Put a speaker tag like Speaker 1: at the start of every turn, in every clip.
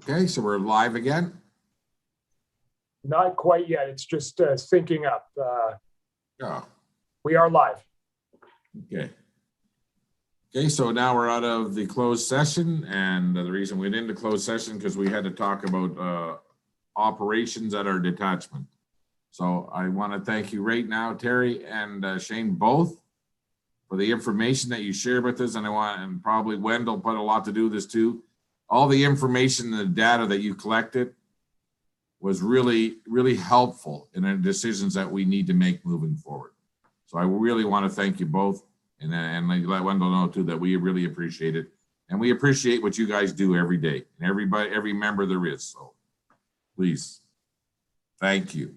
Speaker 1: Okay, so we're live again.
Speaker 2: Not quite yet. It's just syncing up.
Speaker 1: Oh,
Speaker 2: We are live.
Speaker 1: okay. Okay, so now we're out of the closed session, and the reason we went into closed session because we had to talk about operations at our detachment. So I want to thank you right now, Terry and Shane, both, for the information that you shared with us. And probably Wendell put a lot to do with this too. All the information and the data that you collected was really, really helpful in the decisions that we need to make moving forward. So I really want to thank you both, and let Wendell know too that we really appreciate it, and we appreciate what you guys do every day, and every member there is. So please, thank you.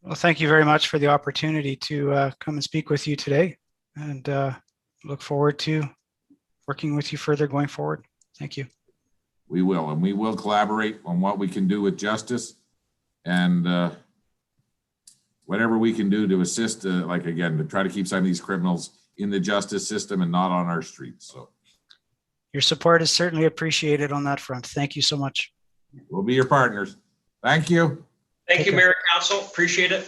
Speaker 3: Well, thank you very much for the opportunity to come and speak with you today, and look forward to working with you further going forward. Thank you.
Speaker 1: We will, and we will collaborate on what we can do with justice, and whatever we can do to assist, like again, to try to keep some of these criminals in the justice system and not on our streets. So
Speaker 3: your support is certainly appreciated on that front. Thank you so much.
Speaker 1: We'll be your partners. Thank you.
Speaker 4: Thank you, Mayor and Council. Appreciate it.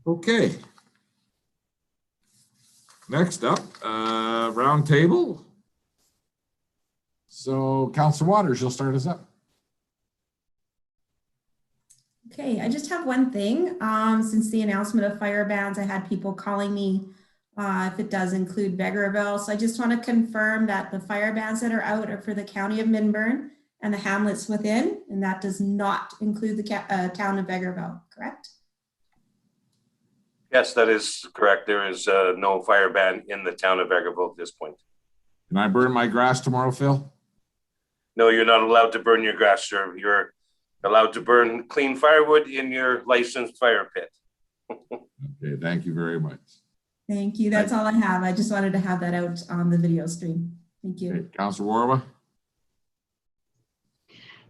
Speaker 1: Okay. Next up, round table. So Councilor Waters, you'll start us up.
Speaker 5: Okay, I just have one thing. Since the announcement of fire bans, I had people calling me if it does include Vegreville. So I just want to confirm that the fire bans that are out are for the County of Minburn and the hamlets within, and that does not include the town of Vegreville, correct?
Speaker 6: Yes, that is correct. There is no fire ban in the town of Vegreville at this point.
Speaker 1: Can I burn my grass tomorrow, Phil?
Speaker 6: No, you're not allowed to burn your grass, sir. You're allowed to burn clean firewood in your licensed fire pit.
Speaker 1: Okay, thank you very much.
Speaker 5: Thank you. That's all I have. I just wanted to have that out on the video stream. Thank you.
Speaker 1: Okay, Councilor Warwa.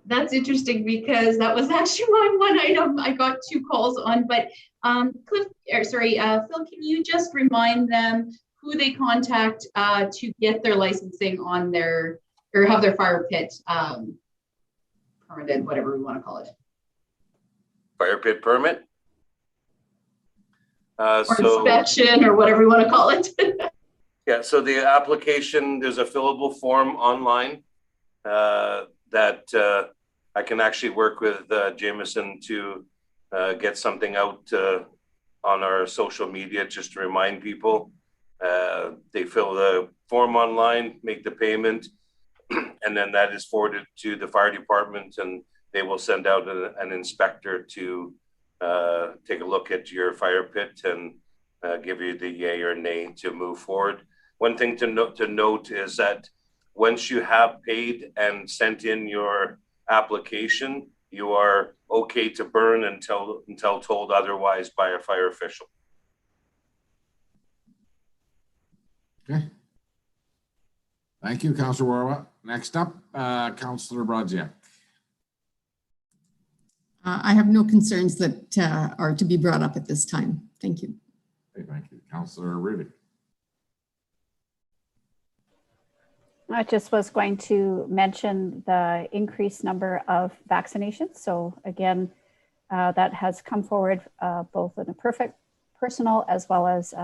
Speaker 7: That's interesting because that was actually my one item I got 2 calls on. But Phil, can you just remind them who they contact to get their licensing on their, or have their fire pit permitted, whatever we want to call it?
Speaker 6: Fire pit permit?
Speaker 7: Or inspection, or whatever we want to call it.
Speaker 6: Yeah, so the application, there's a fillable form online that I can actually work with Jameson to get something out on our social media just to remind people. They fill the form online, make the payment, and then that is forwarded to the fire department, and they will send out an inspector to take a look at your fire pit and give you the yay or nay to move forward. One thing to note is that once you have paid and sent in your application, you are okay to burn until told otherwise by a fire official.
Speaker 1: Okay. Thank you, Councilor Warwa. Next up, Councilor Brodziak.
Speaker 8: I have no concerns that are to be brought up at this time. Thank you.
Speaker 1: Okay, thank you. Councilor Riddick.
Speaker 9: I just was going to mention the increased number of vaccinations. So again, that has come forward both in a personal as well as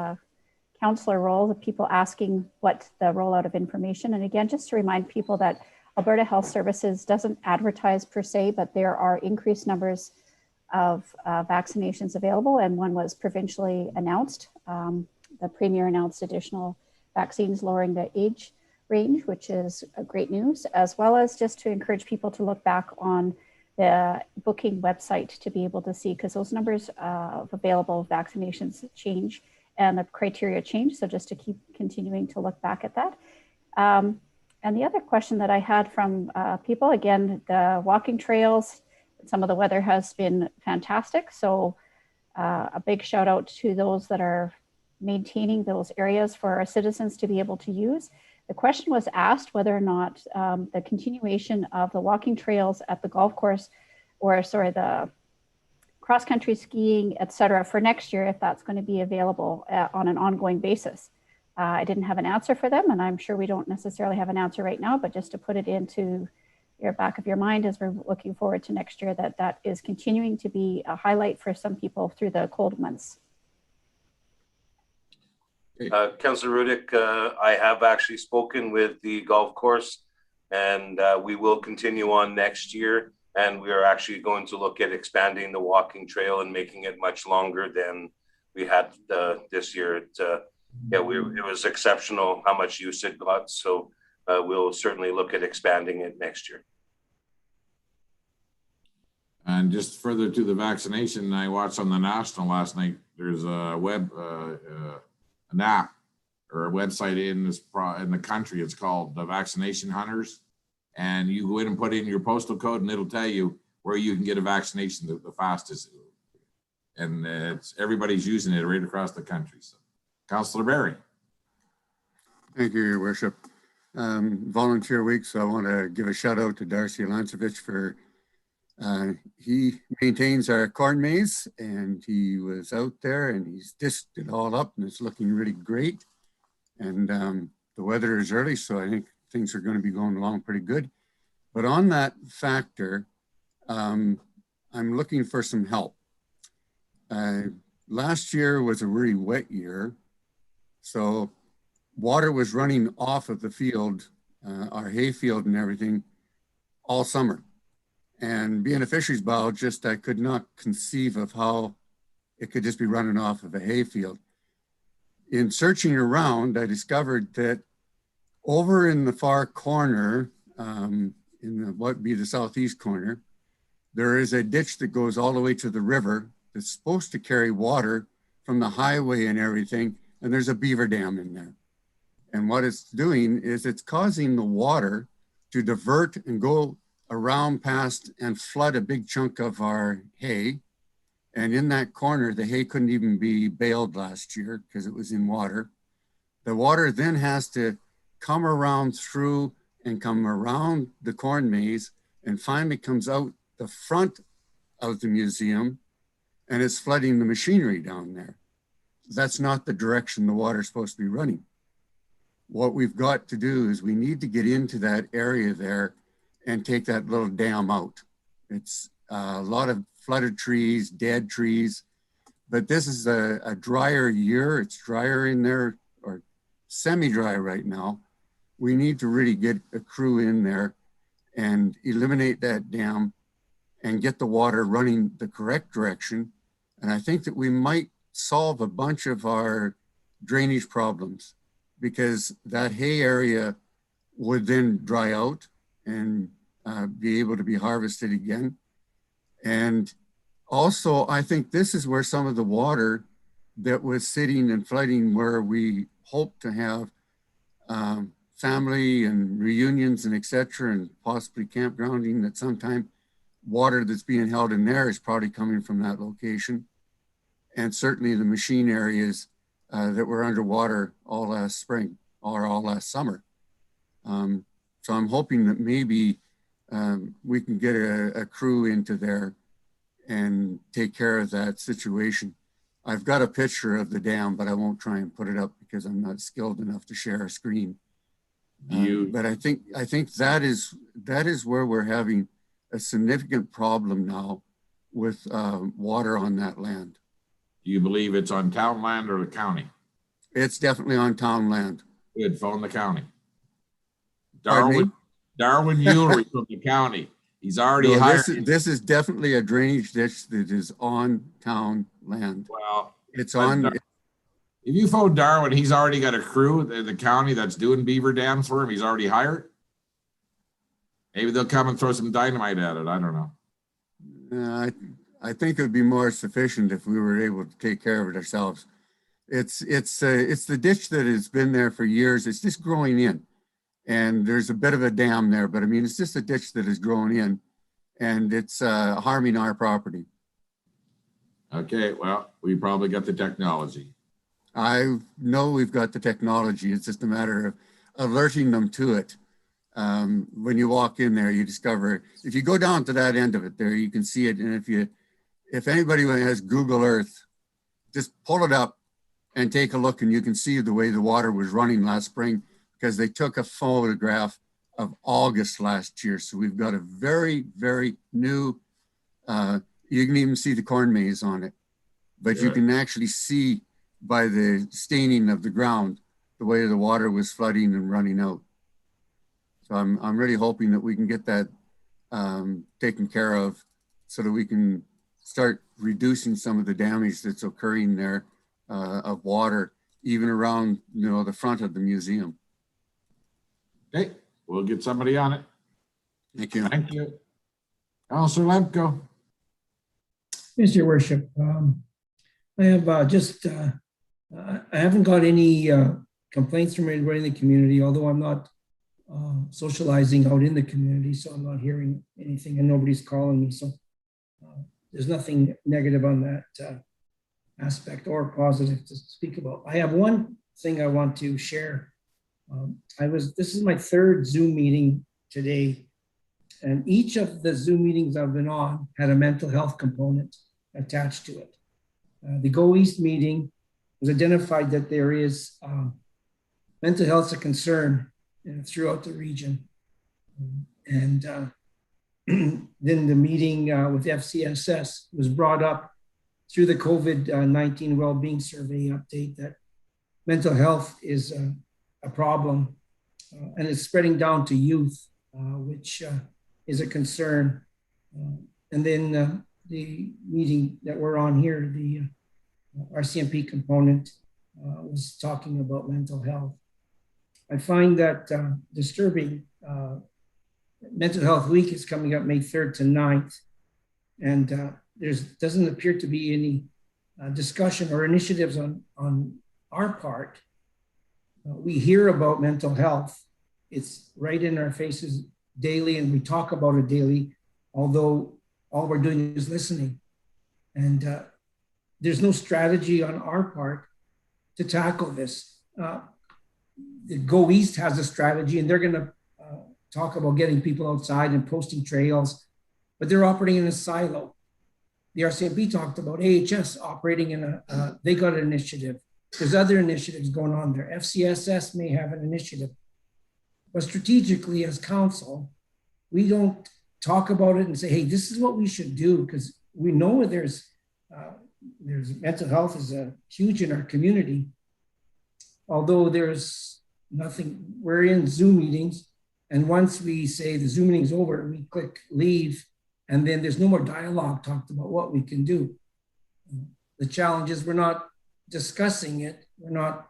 Speaker 9: counselor role, the people asking what the rollout of information. And again, just to remind people that Alberta Health Services doesn't advertise per se, but there are increased numbers of vaccinations available, and one was provincially announced. The Premier announced additional vaccines lowering the age range, which is great news, as well as just to encourage people to look back on the booking website to be able to see, because those numbers of available vaccinations change and the criteria change. So just to keep continuing to look back at that. And the other question that I had from people, again, the walking trails, some of the weather has been fantastic. So a big shout out to those that are maintaining those areas for our citizens to be able to use. The question was asked whether or not the continuation of the walking trails at the golf course, or sorry, the cross-country skiing, et cetera, for next year, if that's going to be available on an ongoing basis. I didn't have an answer for them, and I'm sure we don't necessarily have an answer right now, but just to put it into your back of your mind as we're looking forward to next year, that is continuing to be a highlight for some people through the cold months.
Speaker 6: Councillor Rudick, I have actually spoken with the golf course, and we will continue on next year. And we are actually going to look at expanding the walking trail and making it much longer than we had this year. It was exceptional how much use it got. So we'll certainly look at expanding it next year.
Speaker 1: And just further to the vaccination, I watched on the National last night, there's a an app or a website in the country. It's called the Vaccination Hunters. And you go in and put in your postal code and it'll tell you where you can get a vaccination the fastest. And everybody's using it right across the country. So, Councillor Barry.
Speaker 10: Thank you, Your Worship. Volunteer week, so I want to give a shout out to Darcy Lancevich for he maintains our corn maze, and he was out there and he's disked it all up and it's looking really great. And the weather is early, so I think things are going to be going along pretty good. But on that factor, I'm looking for some help. Last year was a really wet year, so water was running off of the field, our hay field and everything, all summer. And being a fisheries biologist, I could not conceive of how it could just be running off of a hay field. In searching around, I discovered that over in the far corner, in what would be the southeast corner, there is a ditch that goes all the way to the river that's supposed to carry water from the highway and everything, and there's a beaver dam in there. And what it's doing is it's causing the water to divert and go around past and flood a big chunk of our hay. And in that corner, the hay couldn't even be baled last year because it was in water. The water then has to come around through and come around the corn maze and finally comes out the front of the museum and it's flooding the machinery down there. That's not the direction the water's supposed to be running. What we've got to do is we need to get into that area there and take that little dam out. It's a lot of flooded trees, dead trees, but this is a drier year. It's drier in there, or semi-dry right now. We need to really get a crew in there and eliminate that dam and get the water running the correct direction. And I think that we might solve a bunch of our drainage problems, because that hay area would then dry out and be able to be harvested again. And also, I think this is where some of the water that was sitting and flooding, where we hope to have family and reunions and et cetera, and possibly campgrounding at some time, water that's being held in there is probably coming from that location. And certainly the machine areas that were underwater all last spring or all last summer. So I'm hoping that maybe we can get a crew into there and take care of that situation. I've got a picture of the dam, but I won't try and put it up because I'm not skilled enough to share a screen. But I think that is where we're having a significant problem now with water on that land.
Speaker 1: Do you believe it's on town land or the county?
Speaker 10: It's definitely on town land.
Speaker 1: Good, phone the county.
Speaker 10: Pardon me?
Speaker 1: Darwin Ulrich from the county. He's already
Speaker 10: No,
Speaker 1: hired.
Speaker 10: this is definitely a drainage ditch that is on town land.
Speaker 1: Well,
Speaker 10: It's on.
Speaker 1: if you phone Darwin, he's already got a crew in the county that's doing beaver dams for him. He's already hired. Maybe they'll come and throw some dynamite at it. I don't know.
Speaker 10: I think it would be more sufficient if we were able to take care of it ourselves. It's the ditch that has been there for years. It's just growing in, and there's a bit of a dam there, but I mean, it's just a ditch that is growing in, and it's harming our property.
Speaker 1: Okay, well, we probably got the technology.
Speaker 10: I know we've got the technology. It's just a matter of alerting them to it. When you walk in there, you discover, if you go down to that end of it there, you can see it. And if anybody has Google Earth, just pull it up and take a look, and you can see the way the water was running last spring, because they took a photograph of August last year. So we've got a very, very new, you can even see the corn maze on it, but you can actually see by the staining of the ground, the way the water was flooding and running out. So I'm really hoping that we can get that taken care of so that we can start reducing some of the damage that's occurring there of water, even around, you know, the front of the museum.
Speaker 1: Okay, we'll get somebody on it.
Speaker 10: Thank you.
Speaker 1: Thank you. Councillor Lemko.
Speaker 11: Yes, Your Worship. I have I haven't got any complaints from anybody in the community, although I'm not socializing out in the community, so I'm not hearing anything, and nobody's calling me. So there's nothing negative on that aspect or positive to speak about. I have one thing I want to share. This is my third Zoom meeting today, and each of the Zoom meetings I've been on had a mental health component attached to it. The Go East meeting was identified that there is mental health is a concern throughout the region. And then the meeting with FCSS was brought up through the COVID-19 well-being survey update that mental health is a problem, and it's spreading down to youth, which is a concern. And then the meeting that we're on here, the RCMP component was talking about mental health. I find that disturbing. Mental Health Week is coming up May 3rd to 9th, and there doesn't appear to be any discussion or initiatives on our part. We hear about mental health. It's right in our faces daily, and we talk about it daily, although all we're doing is listening. And there's no strategy on our part to tackle this. The Go East has a strategy, and they're going to talk about getting people outside and posting trails, but they're operating in a silo. The RCMP talked about AHS operating in they got an initiative. There's other initiatives going on there. FCSS may have an initiative, but strategically as council, we don't talk about it and say, hey, this is what we should do, because we know there's mental health is huge in our community. Although there's nothing, we're in Zoom meetings, and once we say the Zoom meeting's over, we click leave, and then there's no more dialogue talked about what we can do. The challenge is we're not discussing it, we're not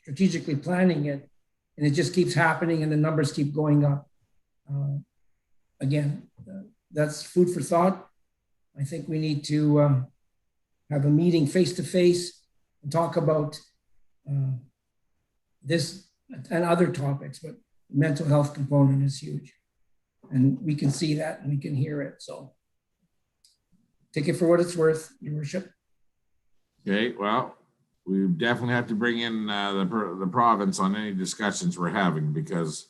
Speaker 11: strategically planning it, and it just keeps happening and the numbers keep going up. Again, that's food for thought. I think we need to have a meeting face-to-face and talk about this and other topics, but mental health component is huge. And we can see that and we can hear it. So take it for what it's worth, Your Worship.
Speaker 1: Okay, well, we definitely have to bring in the province on any discussions we're having, because,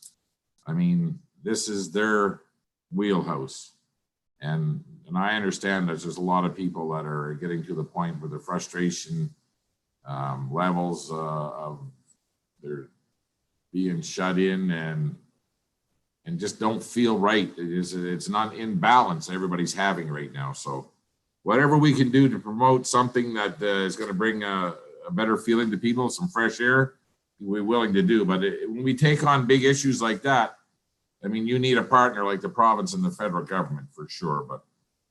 Speaker 1: I mean, this is their wheelhouse. And I understand there's just a lot of people that are getting to the point where the frustration levels of they're being shut in and just don't feel right. It's not in balance everybody's having right now. So whatever we can do to promote something that is going to bring a better feeling to people, some fresh air, we're willing to do. But when we take on big issues like that, I mean, you need a partner like the province and the federal government for sure. But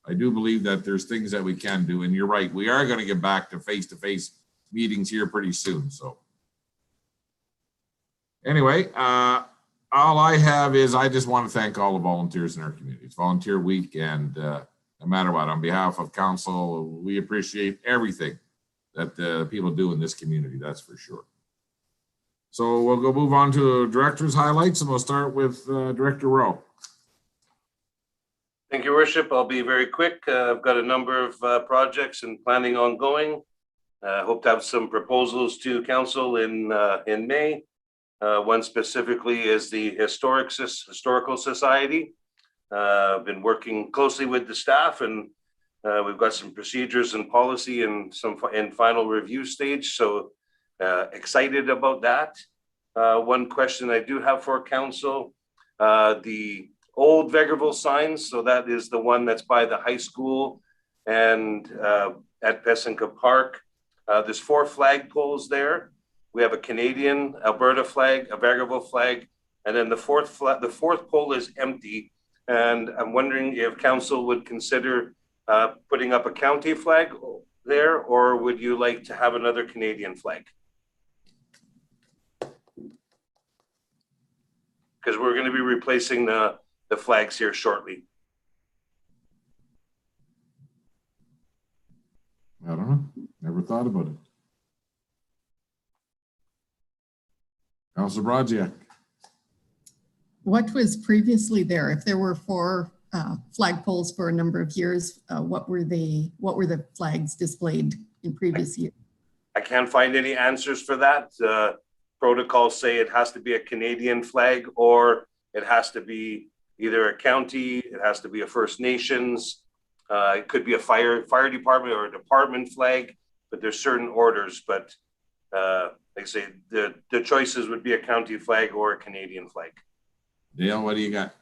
Speaker 1: I do believe that there's things that we can do. And you're right, we are going to get back to face-to-face meetings here pretty soon. So anyway, all I have is I just want to thank all the volunteers in our community. It's Volunteer Week, and no matter what, on behalf of council, we appreciate everything that people do in this community, that's for sure. So we'll go move on to director's highlights, and we'll start with Director Rowe.
Speaker 6: Thank you, Worship. I'll be very quick. I've got a number of projects and planning ongoing. Hope to have some proposals to council in May. One specifically is the Historical Society. I've been working closely with the staff, and we've got some procedures and policy and some in final review stage. So excited about that. One question I do have for council, the old Vegreville signs, so that is the one that's by the high school and at Pesinka Park. There's 4 flag poles there. We have a Canadian Alberta flag, a Vegreville flag, and then the fourth pole is empty. And I'm wondering if council would consider putting up a county flag there, or would you like to have another Canadian flag? Because we're going to be replacing the flags here shortly.
Speaker 1: I don't know. Never thought about it. Councilor Brodziak.
Speaker 8: What was previously there? If there were 4 flagpoles for a number of years, what were the flags displayed in previous years?
Speaker 6: I can't find any answers for that. Protocols say it has to be a Canadian flag, or it has to be either a county, it has to be a First Nations, it could be a fire department or a department flag, but there's certain orders. But like I say, the choices would be a county flag or a Canadian flag.
Speaker 1: Dale, what do you got?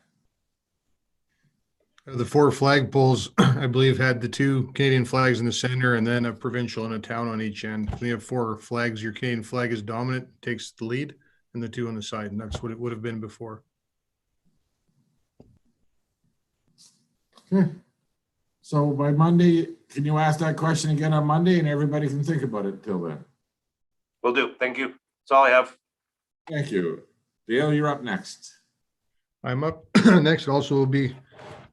Speaker 12: The 4 flagpoles, I believe, had the 2 Canadian flags in the center and then a provincial and a town on each end. When you have 4 flags, your Canadian flag is dominant, takes the lead, and the 2 on the side. And that's what it would have been before.
Speaker 1: Okay. So by Monday, can you ask that question again on Monday, and everybody can think about it till then?
Speaker 6: Will do. Thank you. That's all I have.
Speaker 1: Thank you. Dale, you're up next.
Speaker 12: I'm up next. Also will be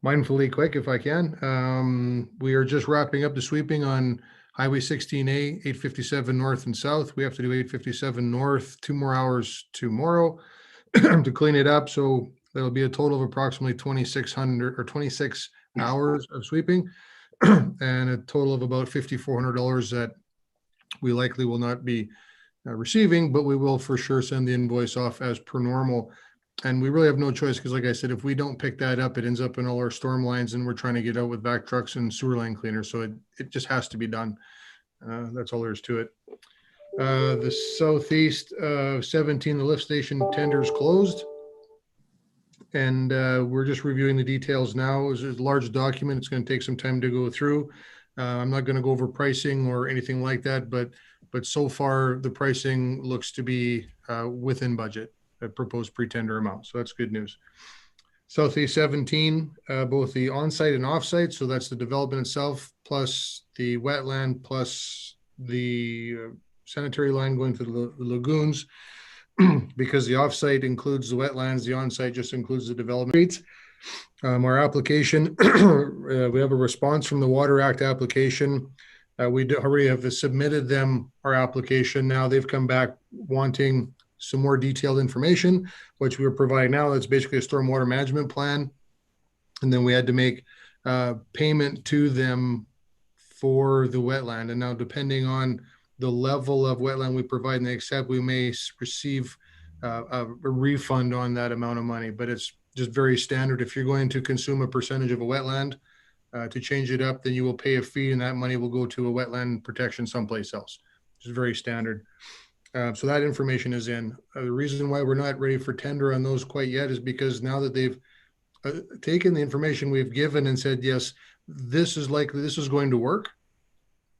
Speaker 12: mindfully quick if I can. We are just wrapping up the sweeping on Highway 16A, 857 north and south. We have to do 857 north 2 more hours tomorrow to clean it up. So there'll be a total of approximately 2,600 or 26 hours of sweeping and a total of about $5,400 that we likely will not be receiving, but we will for sure send the invoice off as per normal. And we really have no choice because, like I said, if we don't pick that up, it ends up in all our storm lines and we're trying to get out with back trucks and sewer line cleaners. So it just has to be done. That's all there is to it. The southeast 17, the lift station tender is closed. And we're just reviewing the details now. It's a large document. It's going to take some time to go through. I'm not going to go over pricing or anything like that, but so far the pricing looks to be within budget. Proposed pre-tender amount. So that's good news. Southeast 17, both the on-site and off-site. So that's the development itself, plus the wetland, plus the sanitary line going to the lagoons, because the off-site includes the wetlands, the on-site just includes the development rates. Our application, we have a response from the Water Act application. We already have submitted them our application. Now they've come back wanting some more detailed information, which we are providing now. That's basically a stormwater management plan. And then we had to make payment to them for the wetland. And now depending on the level of wetland we provide and they accept, we may receive a refund on that amount of money, but it's just very standard. If you're going to consume a percentage of a wetland to change it up, then you will pay a fee and that money will go to a wetland protection someplace else. It's very standard. So that information is in. The reason why we're not ready for tender on those quite yet is because now that they've taken the information we've given and said, yes, this is going to work.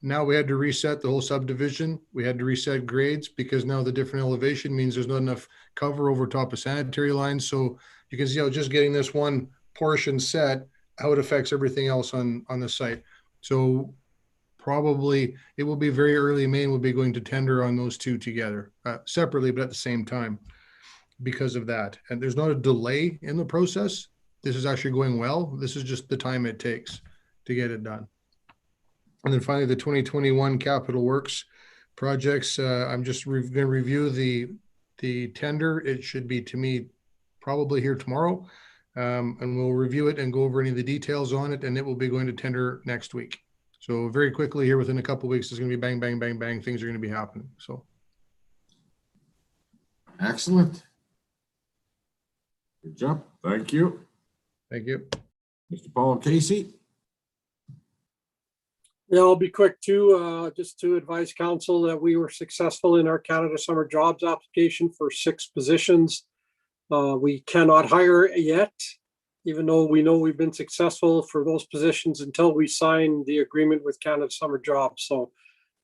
Speaker 12: Now we had to reset the whole subdivision. We had to reset grades because now the different elevation means there's not enough cover over top of sanitary lines. So you can see how just getting this one portion set, how it affects everything else on the site. So probably it will be very early May and we'll be going to tender on those 2 together separately, but at the same time because of that. And there's not a delay in the process. This is actually going well. This is just the time it takes to get it done. And then finally, the 2021 capital works projects. I'm just going to review the tender. It should be, to me, probably here tomorrow. And we'll review it and go over any of the details on it. And it will be going to tender next week. So very quickly here within a couple of weeks, it's going to be bang, bang, bang, bang. Things are going to be happening. So.
Speaker 1: Excellent. Good job. Thank you.
Speaker 12: Thank you.
Speaker 1: Mr. Paul Casey.
Speaker 13: Yeah, I'll be quick too. Just to advise council that we were successful in our Canada Summer Jobs application for 6 positions. We cannot hire yet, even though we know we've been successful for those positions until we sign the agreement with Canada Summer Jobs. So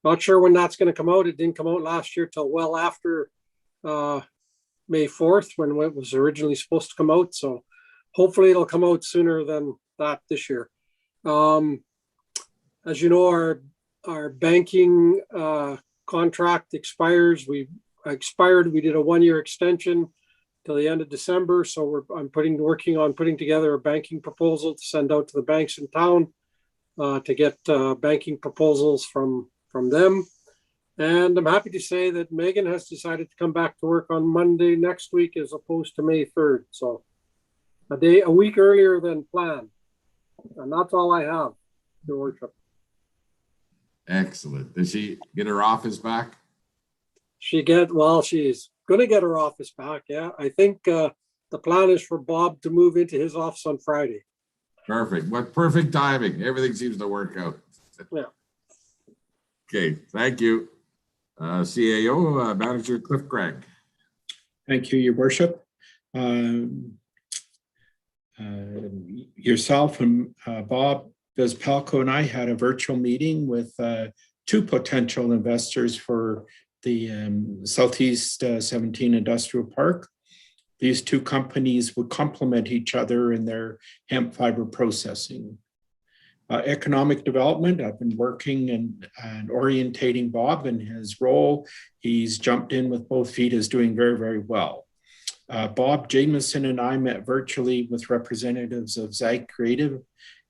Speaker 13: not sure when that's going to come out. It didn't come out last year till well after May 4th when it was originally supposed to come out. So hopefully it'll come out sooner than that this year. As you know, our banking contract expires. We did a 1-year extension till the end of December. So I'm working on putting together a banking proposal to send out to the banks in town to get banking proposals from them. And I'm happy to say that Megan has decided to come back to work on Monday next week as opposed to May 3rd. So a week earlier than planned. And that's all I have, Your Worship.
Speaker 1: Excellent. Did she get her office back?
Speaker 13: She's going to get her office back. Yeah. I think the plan is for Bob to move into his office on Friday.
Speaker 1: Perfect. What perfect timing. Everything seems to work out.
Speaker 13: Yeah.
Speaker 1: Okay. Thank you. CAO Manager Cliff Craig.
Speaker 14: Thank you, Your Worship. Yourself and Bob Vizpalko and I had a virtual meeting with 2 potential investors for the Southeast 17 Industrial Park. These 2 companies would complement each other in their hemp fiber processing. Economic development, I've been working and orientating Bob in his role. He's jumped in with both feet, is doing very, very well. Bob Jamieson and I met virtually with representatives of Zag Creative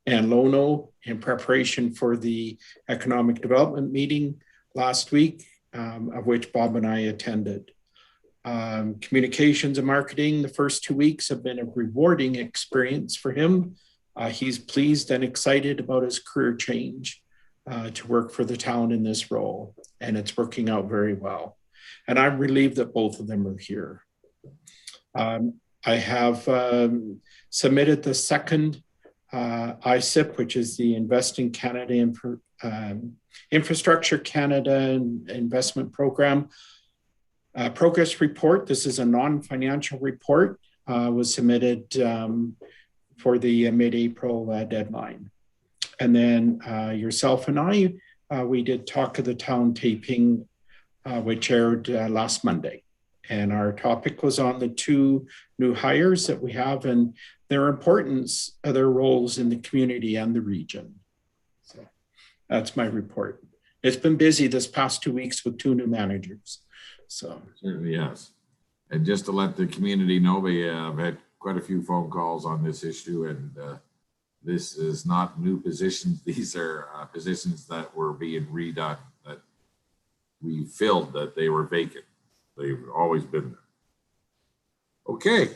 Speaker 14: and Lono in preparation for the economic development meeting last week, of which Bob and I attended. Communications and marketing, the first 2 weeks have been a rewarding experience for him. He's pleased and excited about his career change to work for the town in this role, and it's working out very well. And I'm relieved that both of them are here. I have submitted the second ISIP, which is the Investing Canada Infrastructure Canada Investment Program progress report. This is a non-financial report, was submitted for the mid-April deadline. And then yourself and I, we did Talk of the Town taping, which aired last Monday. And our topic was on the 2 new hires that we have and their importance of their roles in the community and the region. So that's my report. It's been busy this past 2 weeks with 2 new managers. So
Speaker 1: certainly, yes. And just to let the community know, we have had quite a few phone calls on this issue, and this is not new positions. These are positions that were being redone, that we filled, that they were vacant. They've always been there. Okay,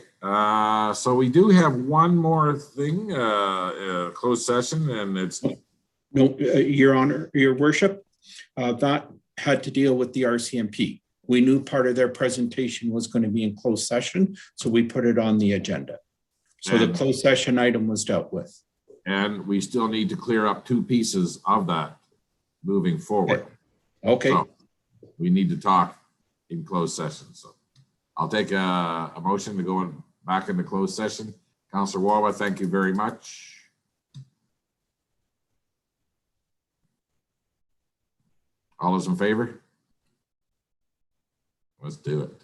Speaker 1: so we do have one more thing, closed session, and it's
Speaker 14: no, Your Honor, Your Worship, that had to deal with the RCMP. We knew part of their presentation was going to be in closed session, so we put it on the agenda. So the closed session item was dealt with.
Speaker 1: And we still need to clear up 2 pieces of that moving forward.
Speaker 14: Okay.
Speaker 1: So we need to talk in closed session. So I'll take a motion to go back into closed session. Councillor Wawa, thank you very much. All those in favor? Let's do it.